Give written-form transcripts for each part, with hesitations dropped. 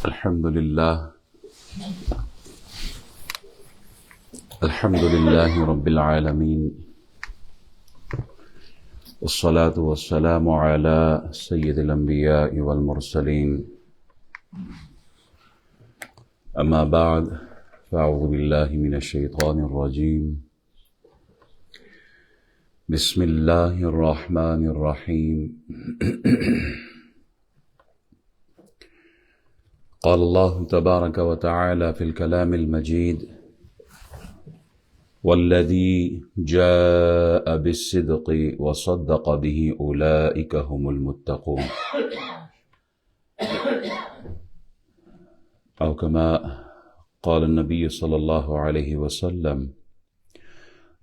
الحمد لله رب العالمين، والصلاة والسلام على سيد الأنبياء والمرسلين. أما بعد، فأعوذ بالله من الشيطان الرجيم. بسم الله الرحمن الرحيم. قال الله تبارك وتعالى في الكلام المجيد: والذي جاء بالصدق وصدق به أولئك هم المتقون. أو كما قال النبي صلى الله عليه وسلم: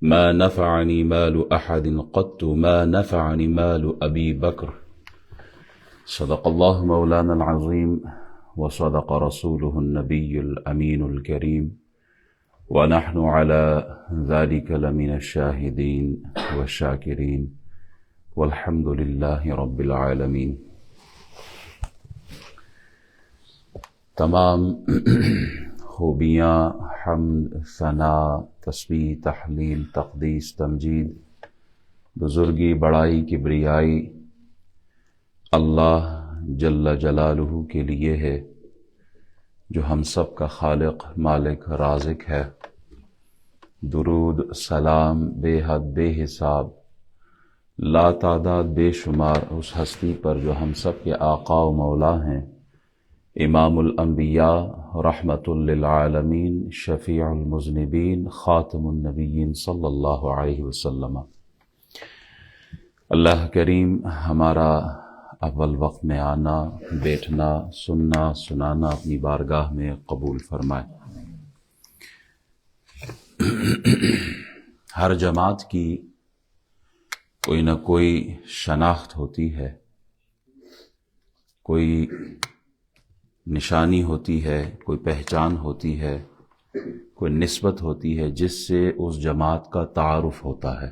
ما نفعني مال أحد قط ما نفعني مال أبي بكر. صدق الله مولانا العظيم، وصدق رسوله النبي الأمين الكريم، ونحن على ذلك لمن الشاهدين والشاكرين، والحمد لله رب العالمين. تمام خوبیاں، حمد، ثنا، تسبیح، تحلیل، تقدیس، تمجید، بزرگی، بڑائی، کبریائی اللہ جل جلالہ کے لیے ہے، جو ہم سب کا خالق، مالک، رازق ہے۔ درود سلام بے حد بے حساب، لا تعداد بے شمار اس ہستی پر جو ہم سب کے آقا و مولا ہیں، امام الانبیاء، رحمت للعالمین، شفیع المذنبین، خاتم النبیین صلی اللہ علیہ وسلم۔ اللہ کریم ہمارا اول وقت میں آنا، بیٹھنا، سننا، سنانا اپنی بارگاہ میں قبول فرمائے۔ ہر جماعت کی کوئی نہ کوئی شناخت ہوتی ہے، کوئی نشانی ہوتی ہے، کوئی پہچان ہوتی ہے، کوئی نسبت ہوتی ہے جس سے اس جماعت کا تعارف ہوتا ہے۔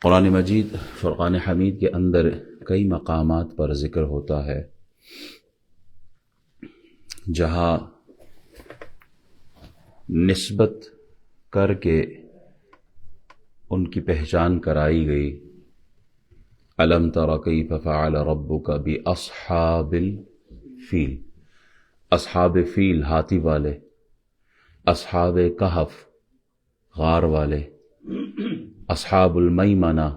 قرآن مجید فرقان حمید کے اندر کئی مقامات پر ذکر ہوتا ہے جہاں نسبت کر کے ان کی پہچان کرائی گئی۔ الم تر کیف فعل ربک باصحاب الفیل، اصحاب فیل ہاتھی والے، اصحاب کہف غار والے، اصحاب المیمنہ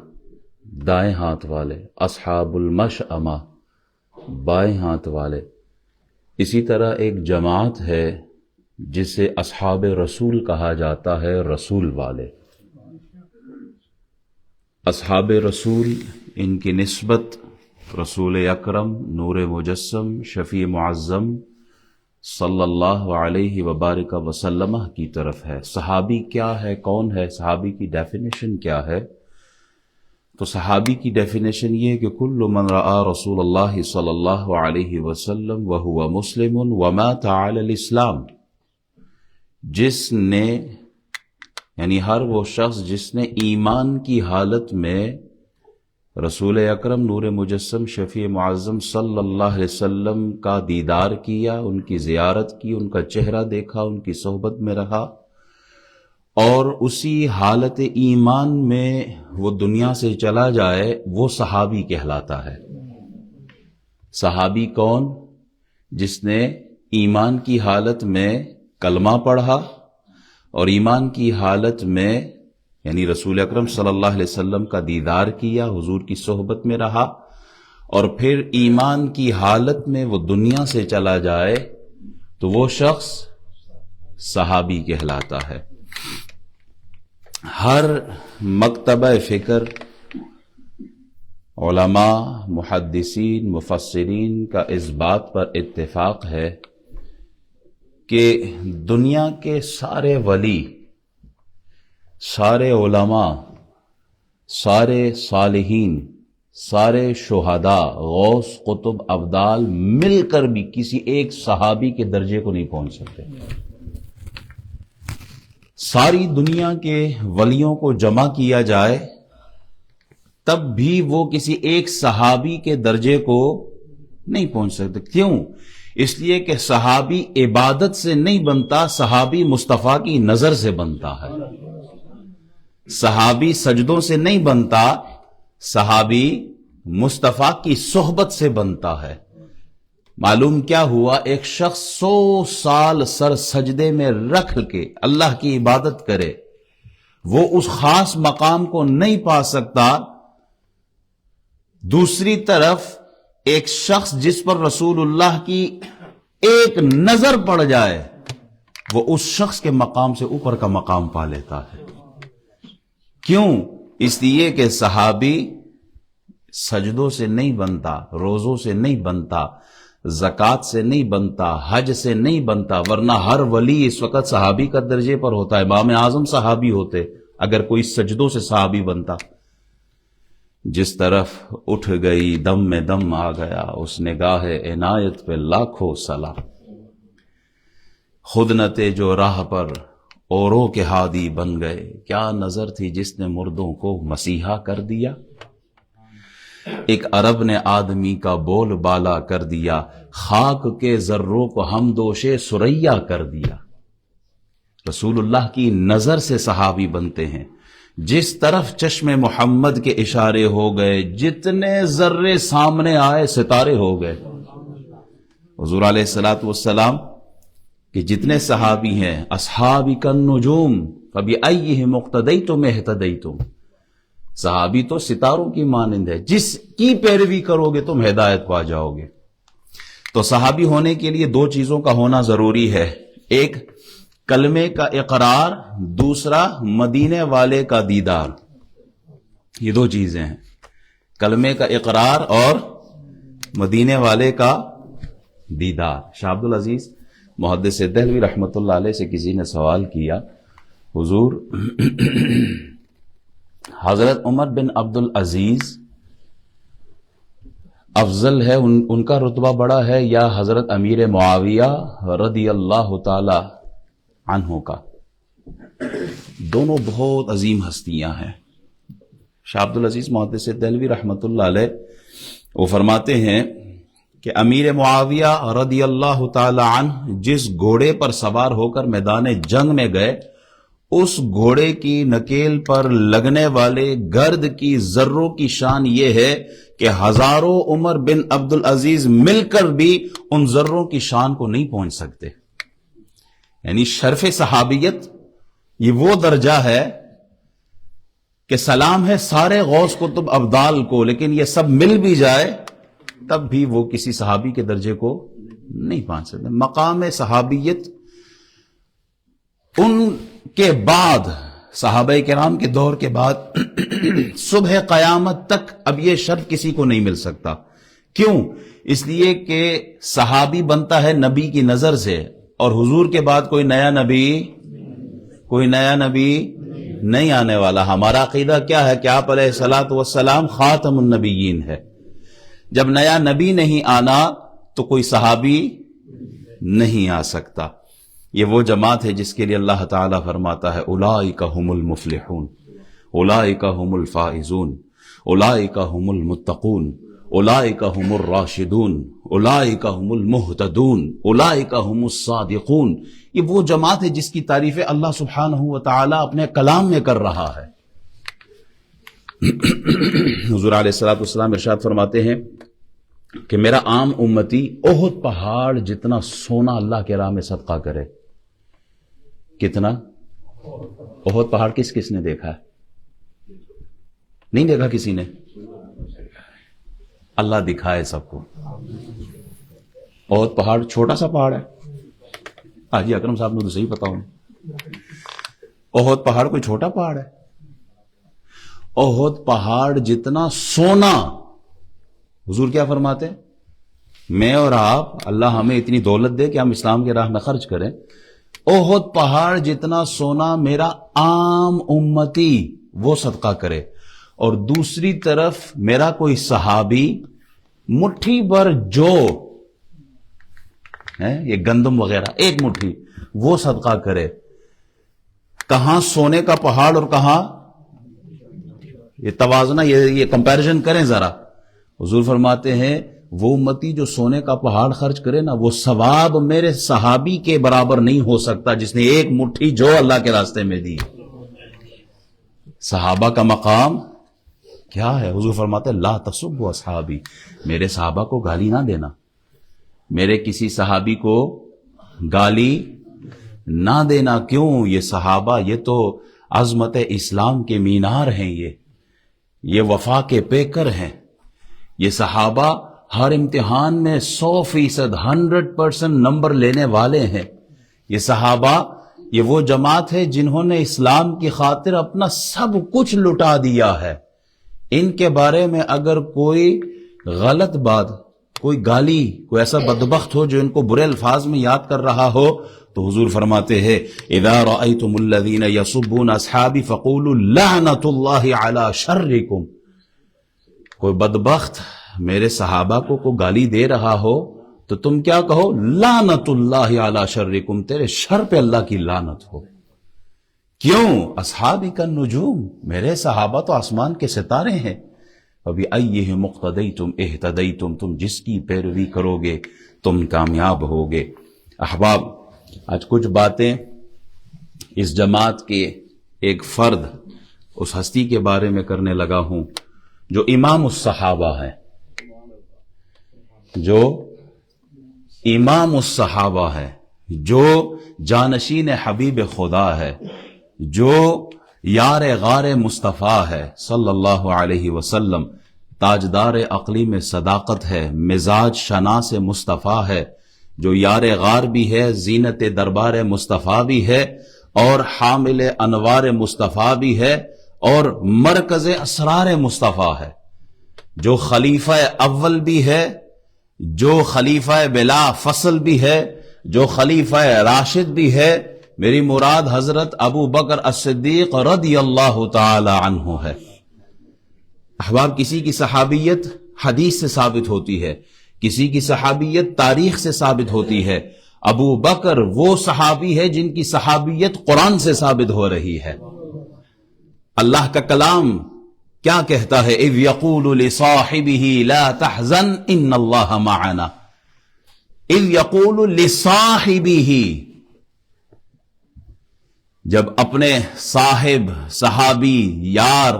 دائیں ہاتھ والے، اصحاب المشأمہ بائیں ہاتھ والے۔ اسی طرح ایک جماعت ہے جسے اصحاب رسول کہا جاتا ہے، رسول والے۔ اصحاب رسول، ان کی نسبت رسول اکرم، نور مجسم، شفیع معظم صلی اللہ علیہ وبارک وسلم کی طرف ہے۔ صحابی کیا ہے، کون ہے، صحابی کی ڈیفینیشن کیا ہے؟ تو صحابی کی ڈیفینیشن یہ ہے کہ کل من رآ رسول اللہ صلی اللہ علیہ وسلم وہو مسلم ومات علی الاسلام، جس نے، یعنی ہر وہ شخص جس نے ایمان کی حالت میں رسول اکرم، نور مجسم، شفیع معظم صلی اللہ علیہ وسلم کا دیدار کیا، ان کی زیارت کی، ان کا چہرہ دیکھا، ان کی صحبت میں رہا، اور اسی حالت ایمان میں وہ دنیا سے چلا جائے، وہ صحابی کہلاتا ہے۔ صحابی کون؟ جس نے ایمان کی حالت میں کلمہ پڑھا اور ایمان کی حالت میں، یعنی رسول اکرم صلی اللہ علیہ وسلم کا دیدار کیا، حضور کی صحبت میں رہا، اور پھر ایمان کی حالت میں وہ دنیا سے چلا جائے تو وہ شخص صحابی کہلاتا ہے۔ ہر مکتبہ فکر، علماء، محدثین، مفسرین کا اس بات پر اتفاق ہے کہ دنیا کے سارے ولی، سارے علماء، سارے صالحین، سارے شہداء، غوث، قطب، ابدال مل کر بھی کسی ایک صحابی کے درجے کو نہیں پہنچ سکتے۔ ساری دنیا کے ولیوں کو جمع کیا جائے تب بھی وہ کسی ایک صحابی کے درجے کو نہیں پہنچ سکتے۔ کیوں؟ اس لیے کہ صحابی عبادت سے نہیں بنتا، صحابی مصطفیٰ کی نظر سے بنتا ہے. صحابی سجدوں سے نہیں بنتا، صحابی مصطفیٰ کی صحبت سے بنتا ہے. معلوم کیا ہوا؟ ایک شخص 100 سال سر سجدے میں رکھ کے اللہ کی عبادت کرے، وہ اس خاص مقام کو نہیں پا سکتا. دوسری طرف ایک شخص جس پر رسول اللہ کی ایک نظر پڑ جائے، وہ اس شخص کے مقام سے اوپر کا مقام پا لیتا ہے. کیوں؟ اس لیے کہ صحابی سجدوں سے نہیں بنتا، روزوں سے نہیں بنتا، زکوٰۃ سے نہیں بنتا، حج سے نہیں بنتا، ورنہ ہر ولی اس وقت صحابی کا درجے پر ہوتا ہے. امام اعظم صحابی ہوتے اگر کوئی سجدوں سے صحابی بنتا. جس طرف اٹھ گئی دم میں دم آ گیا، اس نگاہ عنایت پہ لاکھوں سلام. خود نتے جو راہ پر اوروں کے ہادی بن گئے، کیا نظر تھی جس نے مردوں کو مسیحا کر دیا. ایک عرب نے آدمی کا بول بالا کر دیا، خاک کے ذروں کو ہم دوشے سریا کر دیا. رسول اللہ کی نظر سے صحابی بنتے ہیں. جس طرف چشم محمد کے اشارے ہو گئے، جتنے ذرے سامنے آئے ستارے ہو گئے. حضور علیہ الصلوۃ والسلام کہ جتنے صحابی ہیں، اصحابی کالنجوم فبأیہم اقتدیتم اہتدیتم. صحابی تو ستاروں کی مانند ہے، جس کی پیروی کرو گے تم ہدایت پا جاؤ گے. تو صحابی ہونے کے لیے 2 چیزوں کا ہونا ضروری ہے. ایک کلمے کا اقرار، دوسرا مدینے والے کا دیدار. یہ 2 چیزیں ہیں، کلمے کا اقرار اور مدینے والے کا دیدار. شاہ عبد العزیز محدث دہلوی رحمۃ اللہ علیہ سے کسی نے سوال کیا، حضور حضرت عمر بن عبد العزیز افضل ہے، ان کا رتبہ بڑا ہے، یا حضرت امیر معاویہ رضی اللہ تعالی عنہ کا؟ دونوں بہت عظیم ہستیاں ہیں. شاہ عبد العزیز محدث دہلوی رحمۃ اللہ علیہ وہ فرماتے ہیں کہ امیر معاویہ رضی اللہ تعالی عنہ جس گھوڑے پر سوار ہو کر میدان جنگ میں گئے، اس گھوڑے کی نکیل پر لگنے والے گرد کی ذروں کی شان یہ ہے کہ ہزاروں عمر بن عبد العزیز مل کر بھی ان ذروں کی شان کو نہیں پہنچ سکتے. یعنی شرف صحابیت یہ وہ درجہ ہے کہ سلام ہے سارے غوث کتب ابدال کو، لیکن یہ سب مل بھی جائے تب بھی وہ کسی صحابی کے درجے کو نہیں پہنچ سکتے. مقام صحابیت ان کے بعد، صحابہ کرام کے دور کے بعد صبح قیامت تک اب یہ شرف کسی کو نہیں مل سکتا. کیوں؟ اس لیے کہ صحابی بنتا ہے نبی کی نظر سے، اور حضور کے بعد کوئی نیا نبی نہیں آنے والا. ہمارا عقیدہ کیا ہے کہ آپ علیہ الصلوۃ والسلام خاتم النبیین ہے. جب نیا نبی نہیں آنا تو کوئی صحابی نہیں آ سکتا. یہ وہ جماعت ہے جس کے لیے اللہ تعالیٰ فرماتا ہے اولئک هم المفلحون، اولئک هم الفائزون، اولئک هم المتقون، اولئک هم الراشدون، اولئک هم المہتدون، اولئک هم الصادقون. یہ وہ جماعت ہے جس کی تعریف اللہ سبحانہ وتعالی اپنے کلام میں کر رہا ہے. حضور علیہ الصلوۃ والسلام ارشاد فرماتے ہیں کہ میرا عام امتی احد پہاڑ جتنا سونا اللہ کے راہ میں صدقہ کرے. کتنا؟ احد پہاڑ کس نے دیکھا ہے؟ نہیں دیکھا کسی نے؟ اللہ دکھائے سب کو. احد پہاڑ چھوٹا سا پہاڑ ہے. حاجی اکرم صاحب نے تو صحیح پتا ہوں. احد پہاڑ کوئی چھوٹا پہاڑ ہے؟ احد پہاڑ جتنا سونا. حضور کیا فرماتے ہیں؟ میں اور آپ، اللہ ہمیں اتنی دولت دے کہ ہم اسلام کے راہ میں خرچ کریں. احد پہاڑ جتنا سونا میرا عام امتی وہ صدقہ کرے، اور دوسری طرف میرا کوئی صحابی مٹھی بھر جو ہے یہ گندم وغیرہ ایک مٹھی وہ صدقہ کرے. کہاں سونے کا پہاڑ اور کہاں یہ توازنہ، یہ کمپیریزن کریں ذرا. حضور فرماتے ہیں وہ امتی جو سونے کا پہاڑ خرچ کرے نا، وہ ثواب میرے صحابی کے برابر نہیں ہو سکتا جس نے ایک مٹھی جو اللہ کے راستے میں دی۔ صحابہ کا مقام کیا ہے؟ حضور فرماتے ہیں لا تسبوا اصحابی، میرے صحابہ کو گالی نہ دینا، میرے کسی صحابی کو گالی نہ دینا۔ کیوں؟ یہ صحابہ یہ تو عظمت اسلام کے مینار ہیں، یہ وفا کے پیکر ہیں۔ یہ صحابہ ہر امتحان میں 100%، 100% نمبر لینے والے ہیں۔ یہ صحابہ یہ وہ جماعت ہے جنہوں نے اسلام کی خاطر اپنا سب کچھ لٹا دیا ہے۔ ان کے بارے میں اگر کوئی غلط بات، کوئی گالی، کوئی ایسا بدبخت ہو جو ان کو برے الفاظ میں یاد کر رہا ہو، تو حضور فرماتے ہیں اذا رأيتم الذين يسبون اصحابي فقولوا لعنت اللہ علی شرکم۔ کوئی بدبخت میرے صحابہ کو گالی دے رہا ہو تو تم کیا کہو؟ لعنت اللہ علی شرکم، تیرے شر پہ اللہ کی لعنت ہو۔ کیوں؟ اصحابی کا نجوم، میرے صحابہ تو آسمان کے ستارے ہیں۔ فبأیہم اقتدیتم اہتدیتم، تم جس کی پیروی کرو گے تم کامیاب ہوگے۔ احباب، آج کچھ باتیں اس جماعت کے ایک فرد، اس ہستی کے بارے میں کرنے لگا ہوں جو امام الصحابہ ہے، جو امام الصحابہ ہے، جو جانشین حبیب خدا ہے، جو یار غار مصطفیٰ ہے صلی اللہ علیہ وسلم، تاجدار اقلیم صداقت ہے، مزاج شناس مصطفیٰ ہے، جو یار غار بھی ہے، زینت دربار مصطفیٰ بھی ہے، اور حامل انوار مصطفیٰ بھی ہے، اور مرکز اسرار مصطفیٰ ہے، جو خلیفہ اول بھی ہے، جو خلیفہ بلا فصل بھی ہے، جو خلیفہ راشد بھی ہے۔ میری مراد حضرت ابو بکر الصدیق رضی اللہ تعالی عنہ ہے۔ احباب، کسی کی صحابیت حدیث سے ثابت ہوتی ہے، کسی کی صحابیت تاریخ سے ثابت ہوتی ہے۔ ابو بکر وہ صحابی ہے جن کی صحابیت قرآن سے ثابت ہو رہی ہے۔ اللہ کا کلام کیا کہتا ہے؟ اذ یقول لصاحبہ لا تحزن ان اللہ معنا۔ اذ یقول لصاحبہ، جب اپنے صاحب، صحابی، یار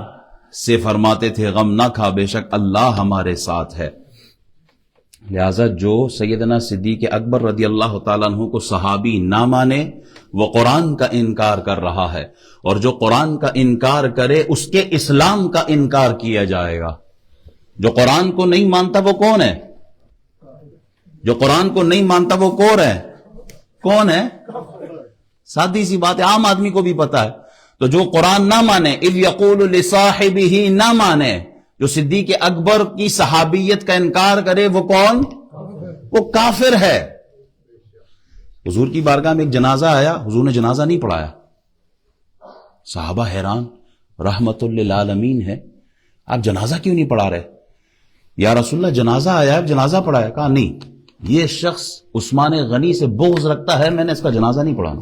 سے فرماتے تھے غم نہ کھا، بے شک اللہ ہمارے ساتھ ہے۔ لہذا جو سیدنا صدیق اکبر رضی اللہ تعالیٰ عنہ کو صحابی نہ مانے وہ قرآن کا انکار کر رہا ہے، اور جو قرآن کا انکار کرے اس کے اسلام کا انکار کیا جائے گا۔ جو قرآن کو نہیں مانتا وہ کون ہے؟ جو قرآن کو نہیں مانتا وہ کون ہے؟ سادی سی بات ہے، عام آدمی کو بھی پتا ہے۔ تو جو قرآن نہ مانے، اذ یقول لصاحبہ نہ مانے، جو صدیق اکبر کی صحابیت کا انکار کرے وہ کون؟ وہ کافر ہے۔ حضور کی بارگاہ میں ایک جنازہ آیا، حضور نے جنازہ نہیں پڑھایا۔ صحابہ حیران، رحمت للعالمین ہے، آپ جنازہ کیوں نہیں پڑھا رہے؟ یا رسول اللہ جنازہ آیا ہے، جنازہ پڑھایا؟ کہا نہیں، یہ شخص عثمان غنی سے بغض رکھتا ہے، میں نے اس کا جنازہ نہیں پڑھانا۔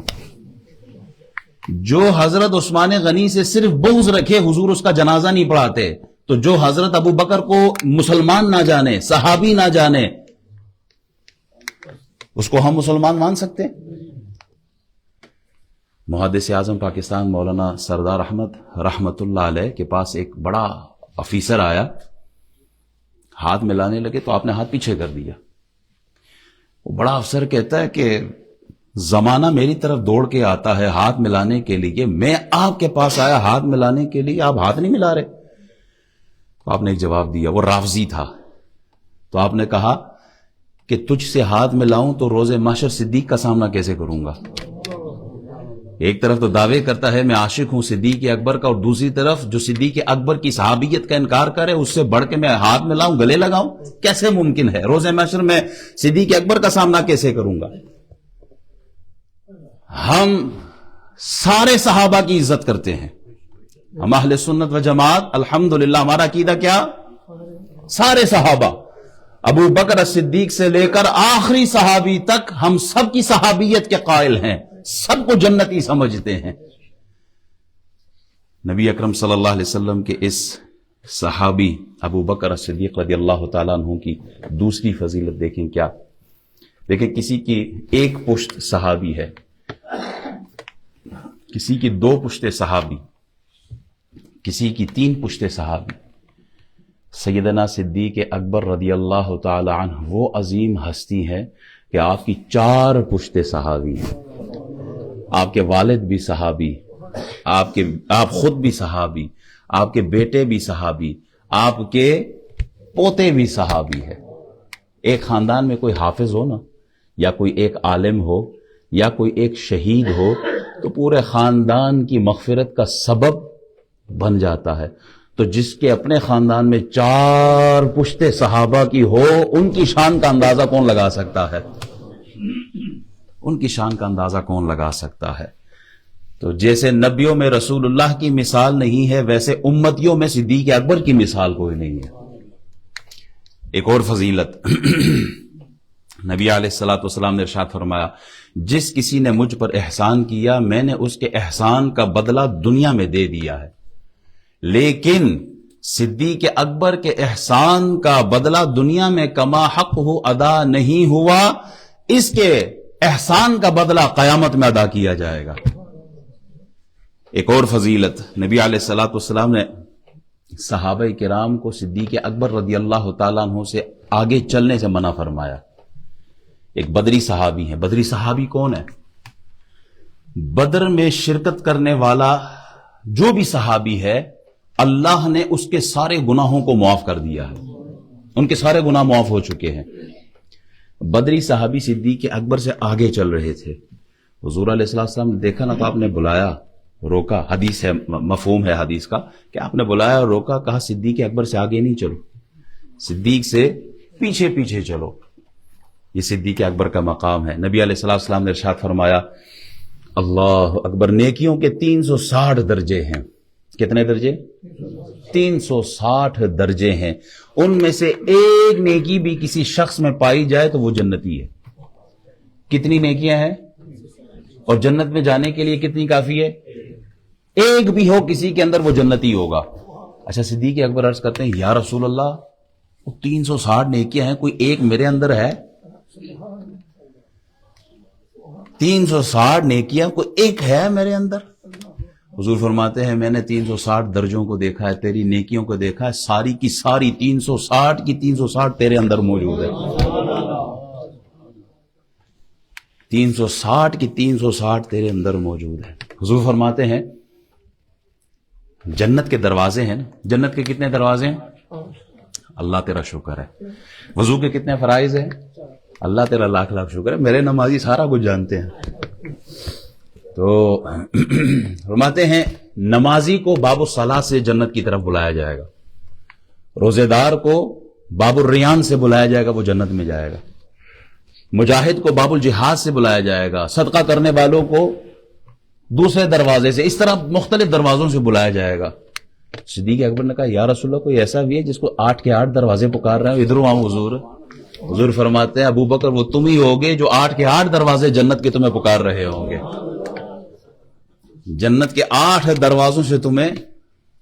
جو حضرت عثمان غنی سے صرف بغض رکھے حضور اس کا جنازہ نہیں پڑھاتے، تو جو حضرت ابو بکر کو مسلمان نہ جانے، صحابی نہ جانے، اس کو ہم مسلمان مان سکتے؟ محدث اعظم پاکستان مولانا سردار احمد رحمت اللہ علیہ کے پاس ایک بڑا افیسر آیا، ہاتھ ملانے لگے تو آپ نے ہاتھ پیچھے کر دیا۔ وہ بڑا افسر کہتا ہے کہ زمانہ میری طرف دوڑ کے آتا ہے ہاتھ ملانے کے لیے، میں آپ کے پاس آیا ہاتھ ملانے کے لیے، آپ ہاتھ نہیں ملا رہے۔ تو آپ نے ایک جواب دیا، وہ رافضی تھا، تو آپ نے کہا کہ تجھ سے ہاتھ ملاؤں تو روز محشر صدیق کا سامنا کیسے کروں گا؟ ایک طرف تو دعوے کرتا ہے میں عاشق ہوں صدیق اکبر کا، اور دوسری طرف جو صدیق اکبر کی صحابیت کا انکار کرے اس سے بڑھ کے میں ہاتھ ملاؤں، گلے لگاؤں، کیسے ممکن ہے؟ روز محشر میں صدیق اکبر کا سامنا کیسے کروں گا؟ ہم سارے صحابہ کی عزت کرتے ہیں، ہم اہل سنت و جماعت الحمدللہ، ہمارا عقیدہ کیا؟ سارے صحابہ، ابو بکر صدیق سے لے کر آخری صحابی تک ہم سب کی صحابیت کے قائل ہیں، سب کو جنتی سمجھتے ہیں۔ نبی اکرم صلی اللہ علیہ وسلم کے اس صحابی ابو بکر صدیق رضی اللہ تعالیٰ عنہ کی دوسری فضیلت دیکھیں کیا. دیکھیں کسی کی ایک پشت صحابی ہے، کسی کی 2 پشتے صحابی، کسی کی 3 پشتے صحابی. سیدنا صدیق اکبر رضی اللہ تعالی عنہ وہ عظیم ہستی ہے کہ آپ کی 4 پشتے صحابی ہیں. آپ کے والد بھی صحابی، آپ خود بھی صحابی، آپ کے بیٹے بھی صحابی، آپ کے پوتے بھی صحابی ہے. ایک خاندان میں کوئی حافظ ہو نا، یا کوئی ایک عالم ہو، یا کوئی ایک شہید ہو، تو پورے خاندان کی مغفرت کا سبب بن جاتا ہے. تو جس کے اپنے خاندان میں 4 پشتے صحابہ کی ہو، ان کی شان کا اندازہ کون لگا سکتا ہے؟ ان کی شان کا اندازہ کون لگا سکتا ہے؟ تو جیسے نبیوں میں رسول اللہ کی مثال نہیں ہے، ویسے امتیوں میں صدیق اکبر کی مثال کوئی نہیں ہے. ایک اور فضیلت نبی علیہ الصلوۃ والسلام نے ارشاد فرمایا، جس کسی نے مجھ پر احسان کیا میں نے اس کے احسان کا بدلہ دنیا میں دے دیا ہے، لیکن صدیق اکبر کے احسان کا بدلہ دنیا میں کما حق ہو ادا نہیں ہوا، اس کے احسان کا بدلہ قیامت میں ادا کیا جائے گا. ایک اور فضیلت، نبی علیہ الصلوۃ والسلام نے صحابہ کرام کو صدیق اکبر رضی اللہ تعالیٰ عنہ سے آگے چلنے سے منع فرمایا. ایک بدری صحابی ہیں. بدری صحابی کون ہے؟ بدر میں شرکت کرنے والا جو بھی صحابی ہے، اللہ نے اس کے سارے گناہوں کو معاف کر دیا ہے، ان کے سارے گناہ معاف ہو چکے ہیں. بدری صحابی صدیق اکبر سے آگے چل رہے تھے. حضور علیہ السلام نے دیکھا نا، تو آپ نے بلایا، روکا. حدیث ہے، مفہوم ہے حدیث کا کہ آپ نے بلایا اور روکا، کہا صدیق اکبر سے آگے نہیں چلو، صدیق سے پیچھے پیچھے چلو. یہ صدیق اکبر کا مقام ہے. نبی علیہ السلام نے ارشاد فرمایا، اللہ اکبر، نیکیوں کے 360 درجے ہیں. کتنے درجے؟ 360 درجے ہیں. ان میں سے ایک نیکی بھی کسی شخص میں پائی جائے تو وہ جنتی ہے. کتنی نیکیاں ہیں؟ اور جنت میں جانے کے لیے کتنی کافی ہے؟ ایک بھی ہو کسی کے اندر، وہ جنتی ہوگا. اچھا، صدیق اکبر عرض کرتے ہیں، یا رسول اللہ، وہ 360 نیکیاں ہیں، کوئی ایک میرے اندر ہے؟ 360 نیکیاں کوئی ایک ہے میرے اندر؟ حضور فرماتے ہیں، میں نے 360 درجوں کو دیکھا ہے، تیری نیکیوں کو دیکھا ہے، ساری کی ساری 360 کی 360 تیرے اندر موجود ہے. 360 کی 360 تیرے اندر موجود ہے. حضور فرماتے ہیں، جنت کے دروازے ہیں نا، جنت کے کتنے دروازے ہیں؟ اللہ تیرا شکر ہے. وضو کے کتنے فرائض ہیں؟ اللہ تیرا لاکھ لاکھ شکر ہے. میرے نمازی سارا کچھ جانتے ہیں. تو فرماتے ہیں، نمازی کو باب الصلاۃ سے جنت کی طرف بلایا جائے گا، روزے دار کو باب الریان سے بلایا جائے گا، وہ جنت میں جائے گا. مجاہد کو باب الجہاد سے بلایا جائے گا، صدقہ کرنے والوں کو دوسرے دروازے سے، اس طرح مختلف دروازوں سے بلایا جائے گا. صدیق اکبر نے کہا، یا رسول اللہ، کوئی ایسا بھی ہے جس کو 8 کے 8 دروازے پکار رہے ہیں؟ ادھر آؤ حضور. حضور فرماتے ہیں، ابو بکر، وہ تم ہی ہوگے جو 8 کے 8 دروازے جنت کے تمہیں پکار رہے ہوں گے. جنت کے 8 دروازوں سے تمہیں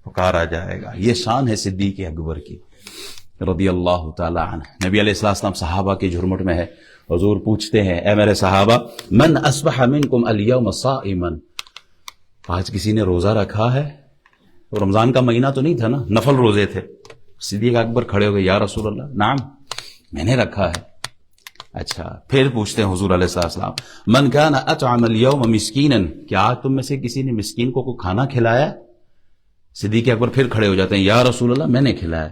پکارا جائے گا. یہ شان ہے صدیق اکبر کی رضی اللہ تعالی عنہ. نبی علیہ السلام صحابہ کی جھرمٹ میں ہے. حضور پوچھتے ہیں، اے میرے صحابہ، من اصبح منکم اليوم صائما، آج کسی نے روزہ رکھا ہے؟ رمضان کا مہینہ تو نہیں تھا نا، نفل روزے تھے. صدیق اکبر کھڑے ہو گئے، یا رسول اللہ، نعم، میں نے رکھا ہے. اچھا، پھر پوچھتے ہیں حضور علیہ السلام، من کان اطعم اليوم مسکینا، کیا آج تم میں سے کسی نے مسکین کو کھانا کھلایا؟ صدیق اکبر پھر کھڑے ہو جاتے ہیں، یا رسول اللہ، میں نے کھلایا.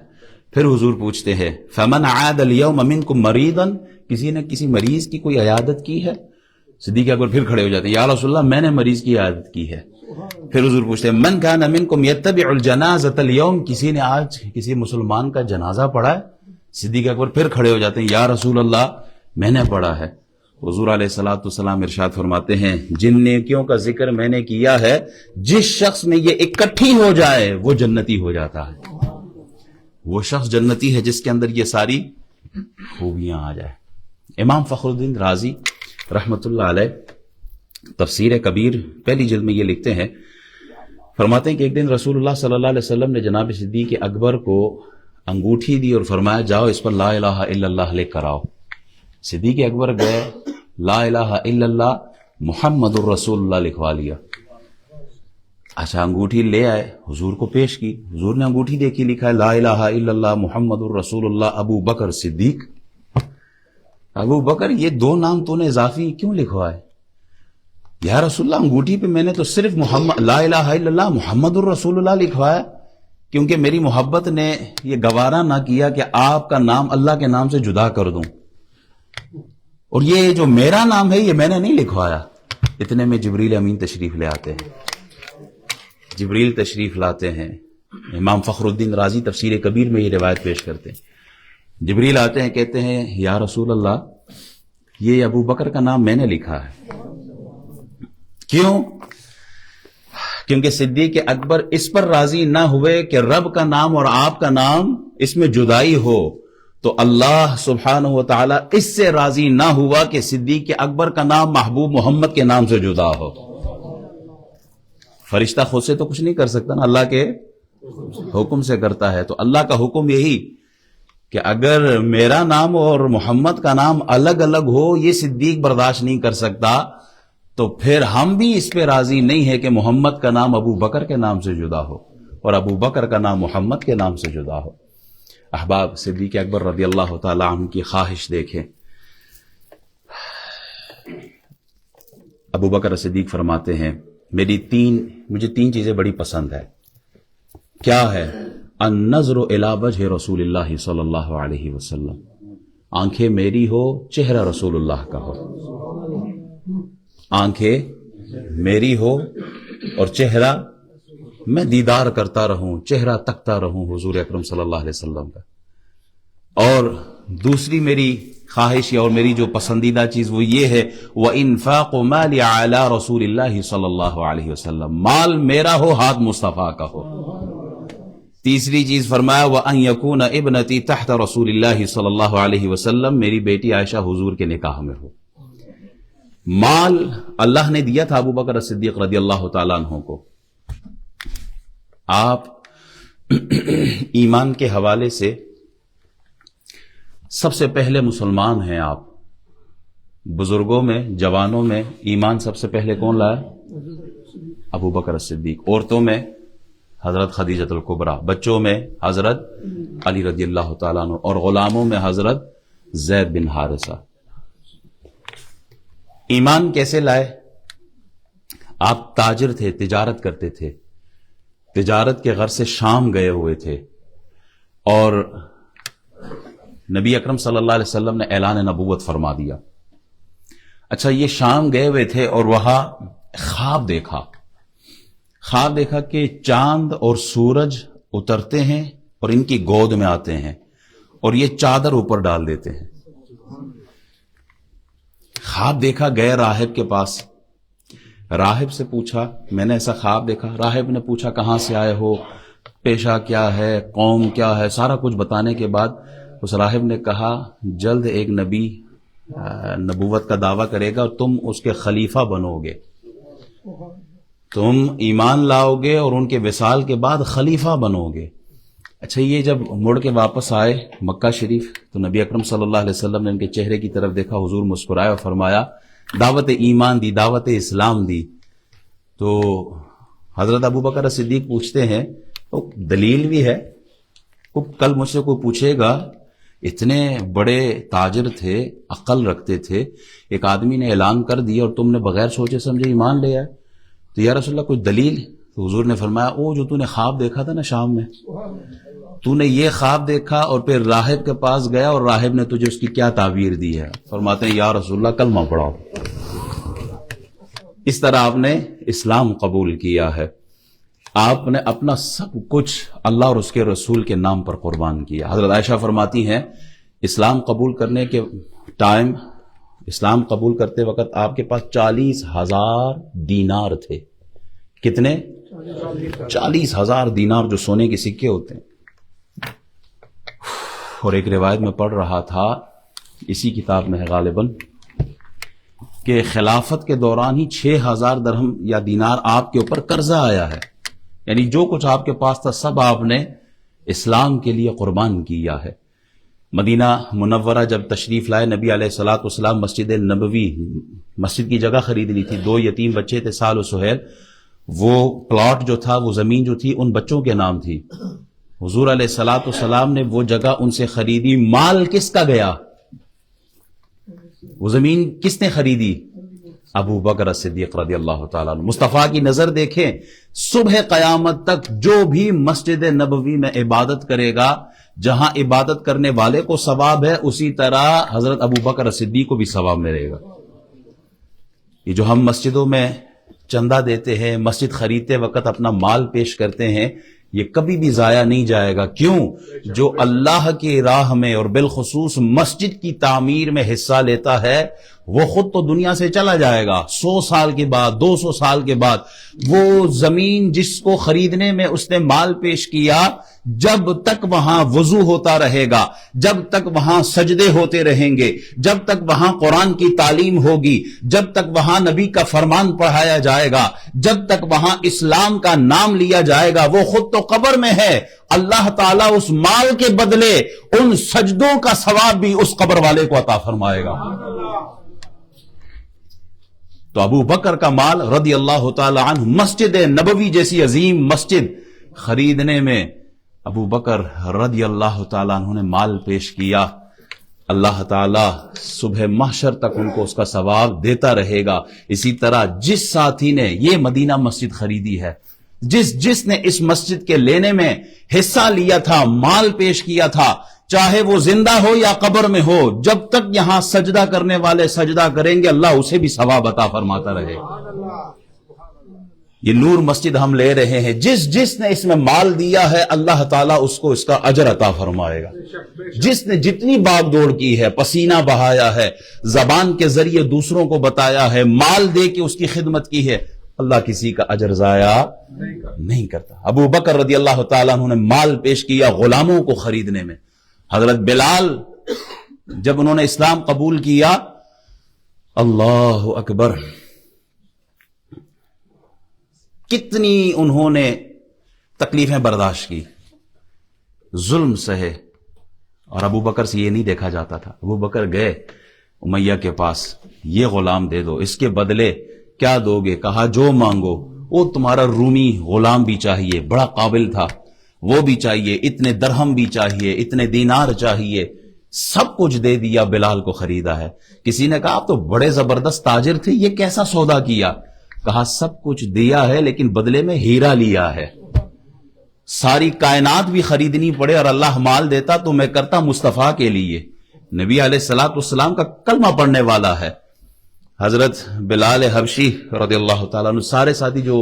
پھر حضور پوچھتے ہیں، فمن عاد اليوم منکم مریضا، کسی نے کسی مریض کی کوئی عیادت کی ہے؟ صدیق اکبر پھر کھڑے ہو جاتے ہیں، یا رسول اللہ، میں نے مریض کی عیادت کی ہے. پھر حضور پوچھتے ہیں، من کان منکم یتبع الجنازۃ اليوم، کسی نے آج کسی مسلمان کا جنازہ پڑھا ہے؟ صدیق اکبر پھر کھڑے ہو جاتے ہیں، یا رسول اللہ، میں نے پڑھا ہے. حضور علیہ الصلوۃ والسلام ارشاد فرماتے ہیں، جن نیکیوں کا ذکر میں نے کیا ہے، جس شخص میں یہ اکٹھی ہو جائے وہ جنتی ہو جاتا ہے. وہ شخص جنتی ہے جس کے اندر یہ ساری خوبیاں آ جائے. امام فخر الدین رازی رحمت اللہ علیہ تفسیر کبیر پہلی جلد میں یہ لکھتے ہیں، فرماتے ہیں کہ ایک دن رسول اللہ صلی اللہ علیہ وسلم نے جناب صدیق اکبر کو انگوٹھی دی اور فرمایا جاؤ اس پر لا الہ الا اللہ لکھ کر آؤ۔ صدیق اکبر گئے، لا الہ الا اللہ محمد الرسول اللہ لکھوا لیا۔ اچھا انگوٹھی لے آئے، حضور کو پیش کی، حضور نے انگوٹھی دیکھی، لکھا ہے لا الہ الا اللہ محمد الرسول اللہ ابو بکر صدیق۔ ابو بکر یہ دو نام تو نے اضافی کیوں لکھوائے؟ یا رسول اللہ انگوٹھی پہ میں نے تو صرف لا الہ الا اللہ محمد الرسول اللہ لکھوایا، کیونکہ میری محبت نے یہ گوارا نہ کیا کہ آپ کا نام اللہ کے نام سے جدا کر دوں، اور یہ جو میرا نام ہے یہ میں نے نہیں لکھوایا۔ اتنے میں جبریل امین تشریف لے آتے ہیں، جبریل تشریف لاتے ہیں۔ امام فخر الدین رازی تفسیر کبیر میں یہ روایت پیش کرتے ہیں۔ جبریل آتے ہیں، کہتے ہیں یا رسول اللہ یہ ابو بکر کا نام میں نے لکھا ہے۔ کیوں؟ کیونکہ صدیق اکبر اس پر راضی نہ ہوئے کہ رب کا نام اور آپ کا نام اس میں جدائی ہو، تو اللہ سبحانہ و تعالی اس سے راضی نہ ہوا کہ صدیق اکبر کا نام محبوب محمد کے نام سے جدا ہو۔ فرشتہ خود سے تو کچھ نہیں کر سکتا نا، اللہ کے حکم سے کرتا ہے۔ تو اللہ کا حکم یہی کہ اگر میرا نام اور محمد کا نام الگ الگ ہو، یہ صدیق برداشت نہیں کر سکتا، تو پھر ہم بھی اس پہ راضی نہیں ہے کہ محمد کا نام ابو بکر کے نام سے جدا ہو اور ابو بکر کا نام محمد کے نام سے جدا ہو۔ احباب، صدیق اکبر رضی اللہ تعالی عنہ کی خواہش دیکھیں۔ ابو بکر صدیق فرماتے ہیں مجھے تین چیزیں بڑی پسند ہے۔ کیا ہے؟ النظر الی وجہ رسول اللہ صلی اللہ علیہ وسلم، آنکھیں میری ہو، چہرہ رسول اللہ کا ہو۔ آنکھیں میری ہو اور چہرہ میں دیدار کرتا رہوں، چہرہ تکتا رہوں حضور اکرم صلی اللہ علیہ وسلم کا۔ اور دوسری میری خواہش اور میری جو پسندیدہ چیز وہ یہ ہے وَإِنفَاقُ مَالِ عَلَىٰ رسول اللہ صلی اللہ علیہ وسلم، مال میرا ہو، ہاتھ مصطفیٰ کا ہو۔ تیسری چیز فرمایا وَأَن يَكُونَ ابْنَتِي تحت رسول اللہ صلی اللہ علیہ وسلم، میری بیٹی عائشہ حضور کے نکاح میں ہو۔ مال اللہ نے دیا تھا ابو بکر صدیق رضی اللہ تعالیٰ عنہ کو۔ آپ ایمان کے حوالے سے سب سے پہلے مسلمان ہیں۔ آپ بزرگوں میں، جوانوں میں ایمان سب سے پہلے کون لایا؟ ابو بکر صدیق۔ عورتوں میں حضرت خدیجہ الکبریٰ، بچوں میں حضرت علی رضی اللہ تعالیٰ عنہ، اور غلاموں میں حضرت زید بن حارثہ۔ ایمان کیسے لائے؟ آپ تاجر تھے، تجارت کرتے تھے، تجارت کے غرض سے شام گئے ہوئے تھے، اور نبی اکرم صلی اللہ علیہ وسلم نے اعلان نبوت فرما دیا۔ اچھا یہ شام گئے ہوئے تھے اور وہاں خواب دیکھا کہ چاند اور سورج اترتے ہیں اور ان کی گود میں آتے ہیں اور یہ چادر اوپر ڈال دیتے ہیں۔ خواب دیکھا، گئے راہب کے پاس، راہب سے پوچھا میں نے ایسا خواب دیکھا۔ راہب نے پوچھا کہاں سے آئے ہو، پیشہ کیا ہے، قوم کیا ہے، سارا کچھ بتانے کے بعد اس راہب نے کہا جلد ایک نبی نبوت کا دعویٰ کرے گا اور تم اس کے خلیفہ بنو گے، تم ایمان لاؤ گے اور ان کے وصال کے بعد خلیفہ بنو گے۔ اچھا یہ جب مڑ کے واپس آئے مکہ شریف تو نبی اکرم صلی اللہ علیہ وسلم نے ان کے چہرے کی طرف دیکھا، حضور مسکرائے اور فرمایا دعوت ایمان دی، دعوت اسلام دی۔ تو حضرت ابو بکر صدیق پوچھتے ہیں تو دلیل بھی ہے، کل مجھ سے کوئی پوچھے گا اتنے بڑے تاجر تھے، عقل رکھتے تھے، ایک آدمی نے اعلان کر دیا اور تم نے بغیر سوچے سمجھے ایمان لے آئے، تو یا رسول اللہ کوئی دلیل؟ تو حضور نے فرمایا او جو تو نے خواب دیکھا تھا نا شام میں، تو نے یہ خواب دیکھا اور پھر راہب کے پاس گیا اور راہب نے تجھے اس کی کیا تعبیر دی ہے؟ فرماتے ہیں یا رسول اللہ کلمہ پڑھاؤ۔ اس طرح آپ نے اسلام قبول کیا ہے، آپ نے اپنا سب کچھ اللہ اور اس کے رسول کے نام پر قربان کیا۔ حضرت عائشہ فرماتی ہیں اسلام قبول کرنے کے ٹائم، اسلام قبول کرتے وقت آپ کے پاس 40,000 دینار تھے۔ کتنے؟ 40,000 دینار، جو سونے کے سکے ہوتے ہیں۔ اور ایک روایت میں پڑھ رہا تھا، اسی کتاب میں ہے غالباً، کہ خلافت کے دوران ہی 6,000 درہم یا دینار آپ کے اوپر قرضہ آیا ہے یعنی جو کچھ آپ کے پاس تھا سب آپ نے اسلام کے لیے قربان کیا ہے۔ مدینہ منورہ جب تشریف لائے نبی علیہ الصلوۃ والسلام، مسجد نبوی، مسجد کی جگہ خریدنی تھی، 2 یتیم بچے تھے سال و سہیل، وہ پلاٹ جو تھا، وہ زمین جو تھی ان بچوں کے نام تھی۔ حضور علیہ الصلوۃ والسلام نے وہ جگہ ان سے خریدی، مال کس کا گیا؟ وہ زمین کس نے خریدی؟ ابو بکر صدیق رضی اللہ تعالیٰ عنہ۔ مصطفیٰ کی نظر دیکھیں، صبح قیامت تک جو بھی مسجد نبوی میں عبادت کرے گا، جہاں عبادت کرنے والے کو ثواب ہے، اسی طرح حضرت ابو بکر صدیق کو بھی ثواب ملے گا۔ یہ جو ہم مسجدوں میں چندہ دیتے ہیں، مسجد خریدتے وقت اپنا مال پیش کرتے ہیں، یہ کبھی بھی ضائع نہیں جائے گا۔ کیوں؟ جو اللہ کی راہ میں اور بالخصوص مسجد کی تعمیر میں حصہ لیتا ہے، وہ خود تو دنیا سے چلا جائے گا، 100 سال کے بعد، 200 سال کے بعد وہ زمین جس کو خریدنے میں اس نے مال پیش کیا، جب تک وہاں وضو ہوتا رہے گا، جب تک وہاں سجدے ہوتے رہیں گے، جب تک وہاں قرآن کی تعلیم ہوگی، جب تک وہاں نبی کا فرمان پڑھایا جائے گا، جب تک وہاں اسلام کا نام لیا جائے گا، وہ خود تو قبر میں ہے، اللہ تعالیٰ اس مال کے بدلے ان سجدوں کا ثواب بھی اس قبر والے کو عطا فرمائے گا۔ تو ابو بکر کا مال رضی اللہ تعالی عنہ، مسجد نبوی جیسی عظیم مسجد خریدنے میں ابو بکر رضی اللہ تعالیٰ عنہ نے مال پیش کیا۔ اللہ تعالیٰ صبح محشر تک ان کو اس کا ثواب دیتا رہے گا۔ اسی طرح جس ساتھی نے یہ مدینہ مسجد خریدی ہے، جس نے اس مسجد کے لینے میں حصہ لیا تھا، مال پیش کیا تھا، چاہے وہ زندہ ہو یا قبر میں ہو، جب تک یہاں سجدہ کرنے والے سجدہ کریں گے، اللہ اسے بھی ثواب عطا فرماتا رہے گا۔ یہ نور مسجد ہم لے رہے ہیں، جس نے اس میں مال دیا ہے، اللہ تعالیٰ اس کو اس کا اجر عطا فرمائے گا۔ جس نے جتنی باغ دوڑ کی ہے، پسینہ بہایا ہے، زبان کے ذریعے دوسروں کو بتایا ہے، مال دے کے اس کی خدمت کی ہے، اللہ کسی کا اجر ضائع نہیں کرتا۔ ابو بکر رضی اللہ تعالیٰ عنہ نے مال پیش کیا غلاموں کو خریدنے میں۔ حضرت بلال جب انہوں نے اسلام قبول کیا، اللہ اکبر، کتنی انہوں نے تکلیفیں برداشت کی، ظلم سہے، اور ابو بکر سے یہ نہیں دیکھا جاتا تھا۔ ابو بکر گئے امیہ کے پاس، یہ غلام دے دو، اس کے بدلے کیا دو گے؟ کہا جو مانگو۔ وہ تمہارا رومی غلام بھی چاہیے، بڑا قابل تھا، وہ بھی چاہیے، اتنے درہم بھی چاہیے، اتنے دینار چاہیے، سب کچھ دے دیا، بلال کو خریدا ہے۔ کسی نے کہا آپ تو بڑے زبردست تاجر تھے، یہ کیسا سودا کیا؟ کہا سب کچھ دیا ہے لیکن بدلے میں ہیرا لیا ہے۔ ساری کائنات بھی خریدنی پڑے اور اللہ مال دیتا تو میں کرتا مصطفیٰ کے لیے۔ نبی علیہ الصلوۃ والسلام کا کلمہ پڑھنے والا ہے حضرت بلال حبشی رضی اللہ تعالیٰ عنہ۔ سارے ساتھی جو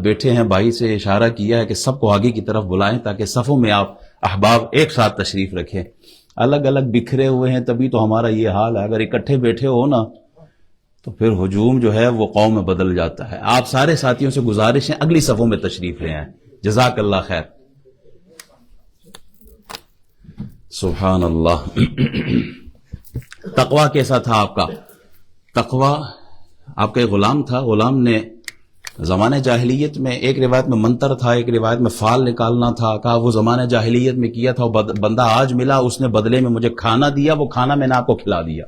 بیٹھے ہیں، بھائی سے اشارہ کیا ہے کہ سب کو آگے کی طرف بلائیں تاکہ صفوں میں آپ احباب ایک ساتھ تشریف رکھیں۔ الگ الگ بکھرے ہوئے ہیں تبھی تو ہمارا یہ حال ہے، اگر اکٹھے بیٹھے ہو نا تو پھر ہجوم جو ہے وہ قوم میں بدل جاتا ہے۔ آپ سارے ساتھیوں سے گزارش ہے اگلی صفوں میں تشریف لے آئیں، جزاک اللہ خیر۔ سبحان اللہ۔ تقویٰ کیسا تھا آپ کا؟ تقویٰ آپ کا ایک غلام تھا، غلام نے زمانہ جاہلیت میں، ایک روایت میں منتر تھا، ایک روایت میں فال نکالنا تھا، کہا وہ زمانہ جاہلیت میں کیا تھا، وہ بندہ آج ملا، اس نے بدلے میں مجھے کھانا دیا، وہ کھانا میں نے آپ کو کھلا دیا۔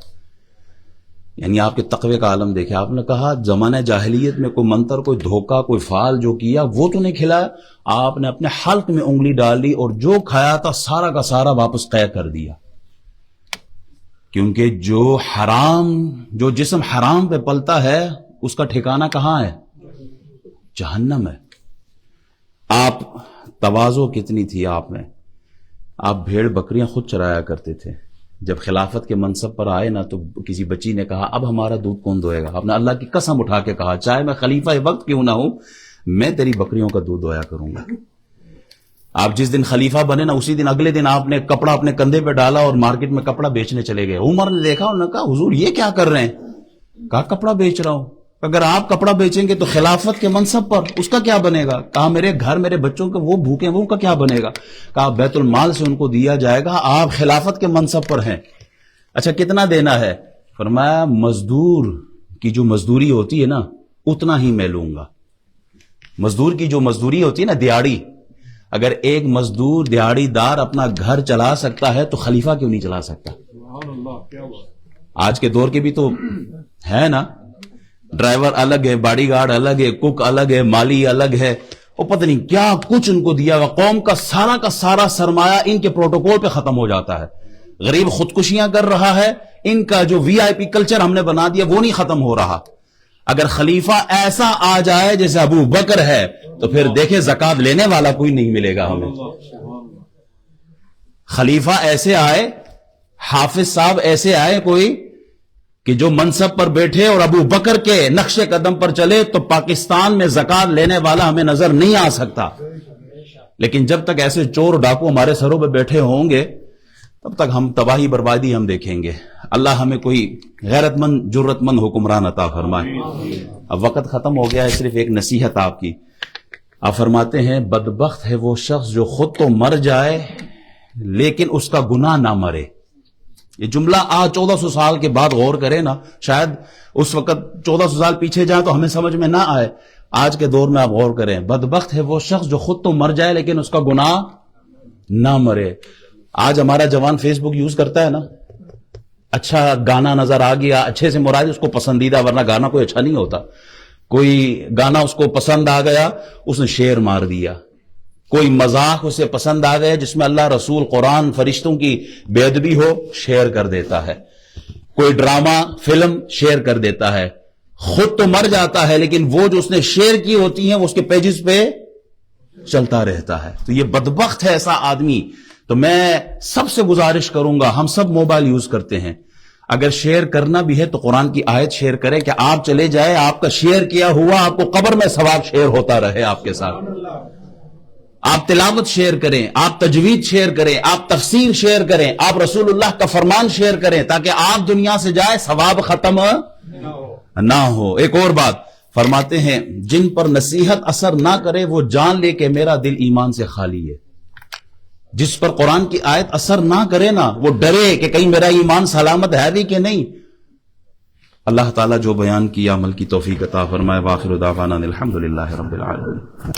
یعنی آپ کے تقوی کا عالم دیکھے۔ آپ نے کہا زمانہ جاہلیت میں کوئی منتر، کوئی دھوکہ، کوئی فال جو کیا وہ تو نہیں کھلایا، آپ نے اپنے حلق میں انگلی ڈال لی اور جو کھایا تھا سارا کا سارا واپس قے کر دیا۔ کیونکہ جو جسم حرام پہ پلتا ہے اس کا ٹھکانہ کہاں ہے؟ جہنم ہے۔ آپ تواضع کتنی تھی آپ میں، آپ بھیڑ بکریاں خود چرایا کرتے تھے۔ جب خلافت کے منصب پر آئے نا تو کسی بچی نے کہا اب ہمارا دودھ کون دوئے گا؟ آپ نے اللہ کی قسم اٹھا کے کہا چاہے میں خلیفہ وقت کیوں نہ ہوں، میں تیری بکریوں کا دودھ دویا کروں گا۔ آپ جس دن خلیفہ بنے نا اسی دن اگلے دن آپ نے کپڑا اپنے کندھے پہ ڈالا اور مارکیٹ میں کپڑا بیچنے چلے گئے۔ عمر نے دیکھا، انہوں نے کہا حضور یہ کیا کر رہے ہیں؟ کہا کپڑا بیچ رہا ہوں۔ اگر آپ کپڑا بیچیں گے تو خلافت کے منصب پر اس کا کیا بنے گا؟ کہا میرے گھر میرے بچوں کے وہ بھوکے ہیں، وہ کا کیا بنے گا؟ کہا بیت المال سے ان کو دیا جائے گا، آپ خلافت کے منصب پر ہیں۔ اچھا کتنا دینا ہے؟ فرمایا مزدور کی جو مزدوری ہوتی ہے نا اتنا ہی میں لوں گا۔ مزدور کی جو مزدوری ہوتی ہے نا دیہاڑی، اگر ایک مزدور دیہاڑی دار اپنا گھر چلا سکتا ہے تو خلیفہ کیوں نہیں چلا سکتا؟ آج کے دور کے بھی تو ہے نا، ڈرائیور الگ ہے، باڈی گارڈ الگ ہے، کک الگ ہے، مالی الگ ہے، وہ پتہ نہیں کیا کچھ ان کو دیا ہوا، قوم کا سارا سرمایہ ان کے پروٹوکول پہ ختم ہو جاتا ہے، غریب خودکشیاں کر رہا ہے، ان کا جو وی آئی پی کلچر ہم نے بنا دیا وہ نہیں ختم ہو رہا۔ اگر خلیفہ ایسا آ جائے جیسے ابو بکر ہے تو پھر دیکھیں زکات لینے والا کوئی نہیں ملے گا ہمیں۔ خلیفہ ایسے آئے، حافظ صاحب ایسے آئے کوئی کہ جو منصب پر بیٹھے اور ابو بکر کے نقش قدم پر چلے تو پاکستان میں زکات لینے والا ہمیں نظر نہیں آ سکتا۔ لیکن جب تک ایسے چور ڈاکو ہمارے سروں پہ بیٹھے ہوں گے تب تک ہم تباہی بربادی ہم دیکھیں گے۔ اللہ ہمیں کوئی غیرت مند جرت مند حکمران عطا فرمائے۔ اب وقت ختم ہو گیا ہے، صرف ایک نصیحت آپ کی۔ آپ فرماتے ہیں بدبخت ہے وہ شخص جو خود تو مر جائے لیکن اس کا گناہ نہ مرے۔ یہ جملہ آج 1400 سال کے بعد غور کریں نا، شاید اس وقت 1400 سال پیچھے جائیں تو ہمیں سمجھ میں نہ آئے، آج کے دور میں آپ غور کریں۔ بدبخت ہے وہ شخص جو خود تو مر جائے لیکن اس کا گناہ نہ مرے۔ آج ہمارا جوان فیس بک یوز کرتا ہے نا، اچھا گانا نظر آ گیا، اچھے سے مراد اس کو پسندیدہ، ورنہ گانا کوئی اچھا نہیں ہوتا، کوئی گانا اس کو پسند آ گیا اس نے شعر مار دیا، کوئی مذاق اسے پسند آ گیا جس میں اللہ رسول قرآن فرشتوں کی بے ادبی ہو شیئر کر دیتا ہے، کوئی ڈرامہ فلم شیئر کر دیتا ہے، خود تو مر جاتا ہے لیکن وہ جو اس نے شیئر کی ہوتی ہیں وہ اس کے پیجز پہ چلتا رہتا ہے۔ تو یہ بدبخت ہے ایسا آدمی۔ تو میں سب سے گزارش کروں گا، ہم سب موبائل یوز کرتے ہیں، اگر شیئر کرنا بھی ہے تو قرآن کی آیت شیئر کریں کہ آپ چلے جائیں، آپ کا شیئر کیا ہوا آپ کو قبر میں ثواب شیئر ہوتا رہے آپ کے ساتھ۔ آپ تلاوت شیئر کریں، آپ تجوید شیئر کریں، آپ تفسیر شیئر کریں، آپ رسول اللہ کا فرمان شیئر کریں تاکہ آپ دنیا سے جائے ثواب ختم نہ ہو۔ ایک اور بات فرماتے ہیں جن پر نصیحت اثر نہ کرے وہ جان لے کہ میرا دل ایمان سے خالی ہے۔ جس پر قرآن کی آیت اثر نہ کرے نا وہ ڈرے کہ کہیں میرا ایمان سلامت ہے بھی کہ نہیں۔ اللہ تعالیٰ جو بیان کیا عمل کی توفیق عطا فرمائے۔ وآخر دعوانا الحمدللہ رب العالمین۔